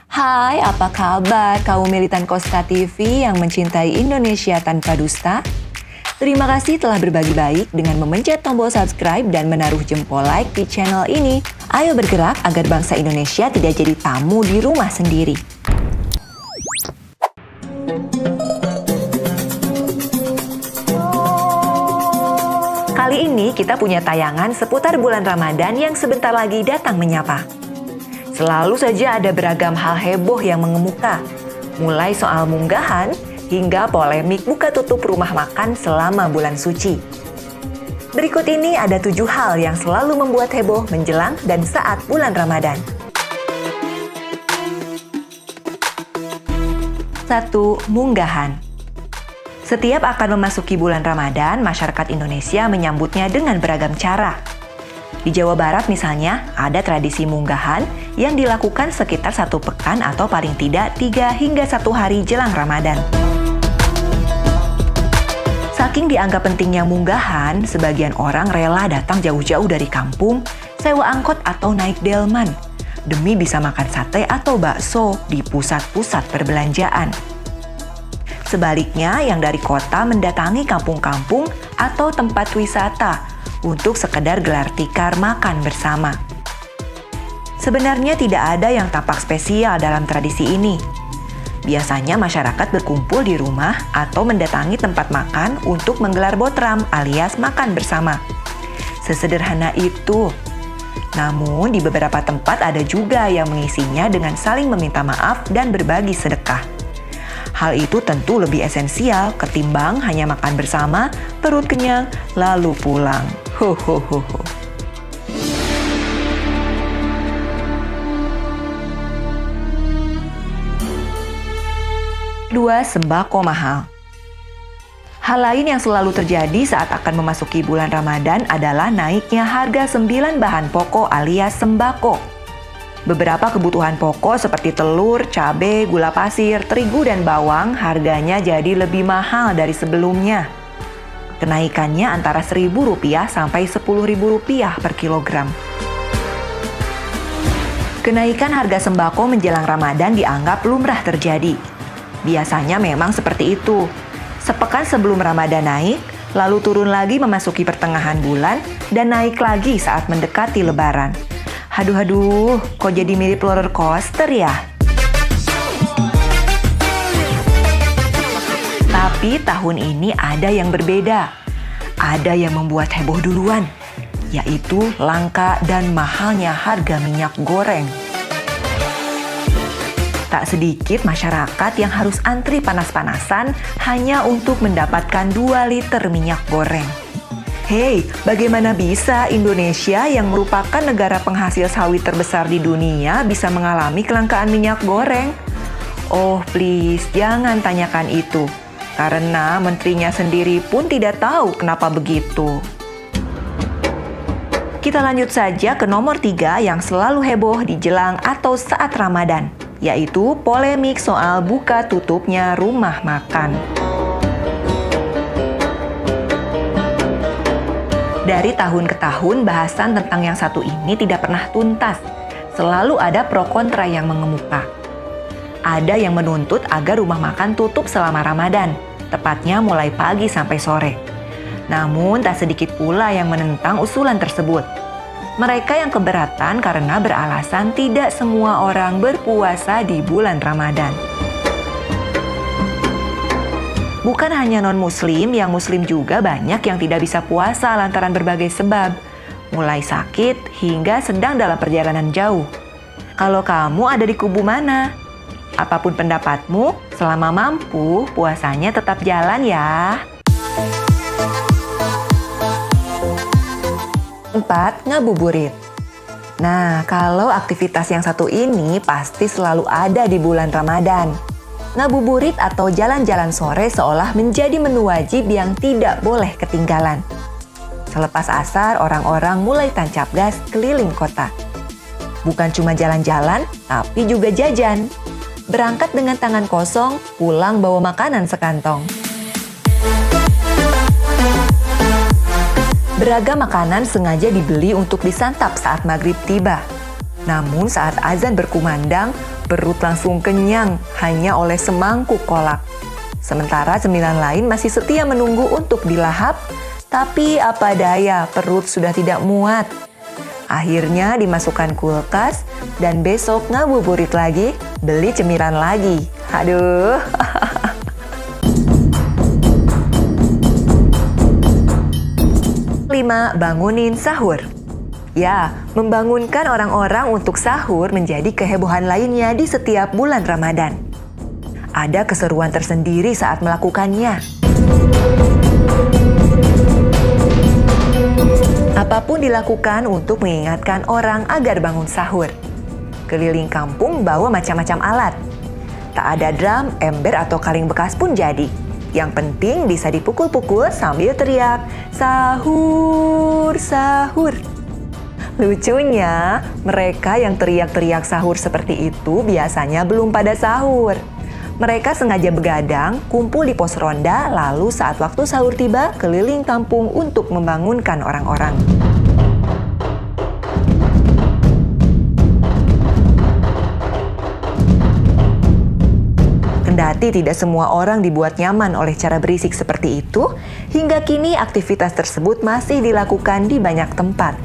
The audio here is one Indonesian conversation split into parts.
Hai, apa kabar kaum militan Koska TV yang mencintai Indonesia tanpa dusta? Terima kasih telah berbagi baik dengan memencet tombol subscribe dan menaruh jempol like di channel ini. Ayo bergerak agar bangsa Indonesia tidak jadi tamu di rumah sendiri. Kali ini kita punya tayangan seputar bulan Ramadan yang sebentar lagi datang menyapa. Selalu saja ada beragam hal heboh yang mengemuka, mulai soal munggahan hingga polemik buka tutup rumah makan selama bulan suci. Berikut ini ada 7 hal yang selalu membuat heboh menjelang dan saat bulan Ramadan. 1. Munggahan. Setiap akan memasuki bulan Ramadan, masyarakat Indonesia menyambutnya dengan beragam cara. Di Jawa Barat misalnya, ada tradisi munggahan yang dilakukan sekitar 1 pekan atau paling tidak 3 hingga 1 hari jelang Ramadan. Saking dianggap pentingnya munggahan, sebagian orang rela datang jauh-jauh dari kampung, sewa angkot atau naik delman, demi bisa makan sate atau bakso di pusat-pusat perbelanjaan. Sebaliknya, yang dari kota mendatangi kampung-kampung atau tempat wisata untuk sekedar gelar tikar makan bersama. Sebenarnya tidak ada yang tampak spesial dalam tradisi ini. Biasanya masyarakat berkumpul di rumah atau mendatangi tempat makan untuk menggelar botram alias makan bersama. Sesederhana itu. Namun di beberapa tempat ada juga yang mengisinya dengan saling meminta maaf dan berbagi sedekah. Hal itu tentu lebih esensial ketimbang hanya makan bersama, perut kenyang, lalu pulang. Ho ho ho ho. 2. Sembako mahal. Hal lain yang selalu terjadi saat akan memasuki bulan Ramadan adalah naiknya harga 9 bahan pokok alias sembako. Beberapa kebutuhan pokok seperti telur, cabai, gula pasir, terigu, dan bawang harganya jadi lebih mahal dari sebelumnya. Kenaikannya antara Rp1.000 sampai Rp10.000 per kilogram. Kenaikan harga sembako menjelang Ramadan dianggap lumrah terjadi. Biasanya memang seperti itu. Sepekan sebelum Ramadan naik, lalu turun lagi memasuki pertengahan bulan, dan naik lagi saat mendekati Lebaran. Haduh, kok jadi mirip roller coaster ya? Tapi tahun ini ada yang berbeda. Ada yang membuat heboh duluan, yaitu langka dan mahalnya harga minyak goreng. Tak sedikit masyarakat yang harus antri panas-panasan hanya untuk mendapatkan 2 liter minyak goreng. Hei, bagaimana bisa Indonesia yang merupakan negara penghasil sawit terbesar di dunia bisa mengalami kelangkaan minyak goreng? Oh please, jangan tanyakan itu. Karena menterinya sendiri pun tidak tahu kenapa begitu. Kita lanjut saja ke nomor 3 yang selalu heboh di jelang atau saat Ramadan, yaitu polemik soal buka tutupnya rumah makan. Dari tahun ke tahun, bahasan tentang yang satu ini tidak pernah tuntas. Selalu ada pro kontra yang mengemuka. Ada yang menuntut agar rumah makan tutup selama Ramadan, tepatnya mulai pagi sampai sore. Namun, tak sedikit pula yang menentang usulan tersebut. Mereka yang keberatan karena beralasan tidak semua orang berpuasa di bulan Ramadan. Bukan hanya non-muslim, yang muslim juga banyak yang tidak bisa puasa lantaran berbagai sebab, mulai sakit hingga sedang dalam perjalanan jauh. Kalau kamu ada di kubu mana? Apapun pendapatmu, selama mampu, puasanya tetap jalan ya. 4. Ngabuburit. Nah, kalau aktivitas yang satu ini pasti selalu ada di bulan Ramadan. Ngabuburit atau jalan-jalan sore seolah menjadi menu wajib yang tidak boleh ketinggalan. Selepas asar, orang-orang mulai tancap gas keliling kota. Bukan cuma jalan-jalan, tapi juga jajan. Berangkat dengan tangan kosong, pulang bawa makanan sekantong. Beragam makanan sengaja dibeli untuk disantap saat maghrib tiba. Namun saat azan berkumandang, perut langsung kenyang hanya oleh semangkuk kolak. Sementara cemilan lain masih setia menunggu untuk dilahap, tapi apa daya, perut sudah tidak muat. Akhirnya dimasukkan kulkas dan besok ngabuburit lagi, beli cemilan lagi. Aduh. 5. Bangunin sahur. Ya, membangunkan orang-orang untuk sahur menjadi kehebohan lainnya di setiap bulan Ramadan. Ada keseruan tersendiri saat melakukannya. Apapun dilakukan untuk mengingatkan orang agar bangun sahur. Keliling kampung bawa macam-macam alat. Tak ada drum, ember, atau kaleng bekas pun jadi. Yang penting bisa dipukul-pukul sambil teriak, "Sahur, sahur." Lucunya, mereka yang teriak-teriak sahur seperti itu biasanya belum pada sahur. Mereka sengaja begadang, kumpul di pos ronda, lalu saat waktu sahur tiba, keliling kampung untuk membangunkan orang-orang. Kendati tidak semua orang dibuat nyaman oleh cara berisik seperti itu, hingga kini aktivitas tersebut masih dilakukan di banyak tempat.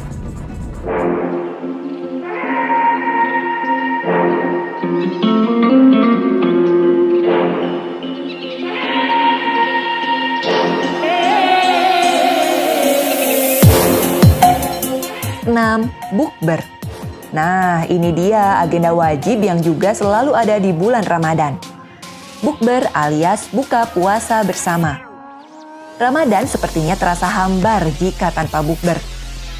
Bukber. Nah, ini dia agenda wajib yang juga selalu ada di bulan Ramadan. Bukber alias buka puasa bersama. Ramadan sepertinya terasa hambar jika tanpa bukber.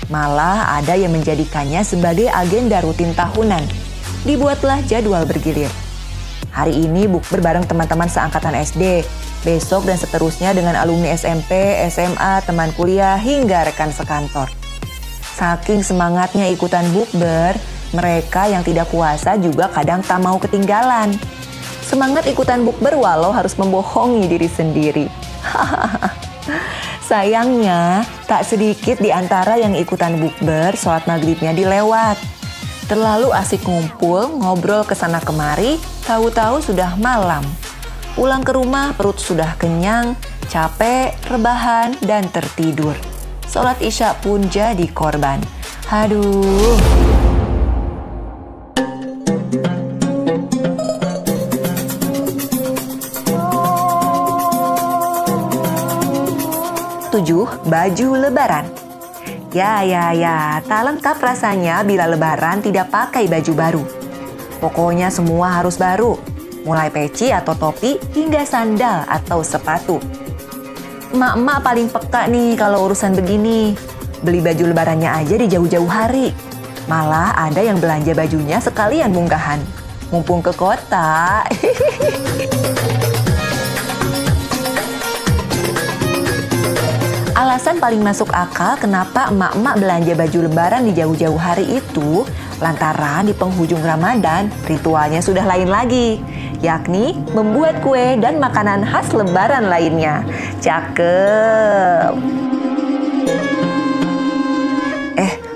Malah ada yang menjadikannya sebagai agenda rutin tahunan. Dibuatlah jadwal bergilir. Hari ini bukber bareng teman-teman seangkatan SD. Besok dan seterusnya dengan alumni SMP, SMA, teman kuliah, hingga rekan sekantor. Saking semangatnya ikutan bukber, mereka yang tidak puasa juga kadang tak mau ketinggalan. Semangat ikutan bukber walau harus membohongi diri sendiri. Sayangnya, tak sedikit di antara yang ikutan bukber, sholat maghribnya dilewat. Terlalu asik ngumpul, ngobrol kesana kemari, tahu-tahu sudah malam. Pulang ke rumah perut sudah kenyang, capek, rebahan, dan tertidur. Sholat Isya pun jadi korban. Aduh. Tujuh, baju lebaran. Ya, tak lengkap rasanya bila lebaran tidak pakai baju baru. Pokoknya semua harus baru, mulai peci atau topi hingga sandal atau sepatu. Emak-emak paling peka nih kalau urusan begini. Beli baju lebarannya aja di jauh-jauh hari. Malah ada yang belanja bajunya sekalian munggahan. Mumpung ke kota. Alasan paling masuk akal kenapa emak-emak belanja baju lebaran di jauh-jauh hari itu lantaran di penghujung Ramadan ritualnya sudah lain lagi, yakni membuat kue dan makanan khas lebaran lainnya. Cakep.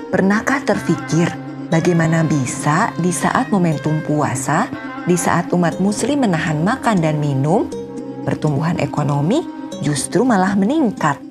Pernahkah terfikir bagaimana bisa di saat momentum puasa, di saat umat muslim menahan makan dan minum, pertumbuhan ekonomi justru malah meningkat?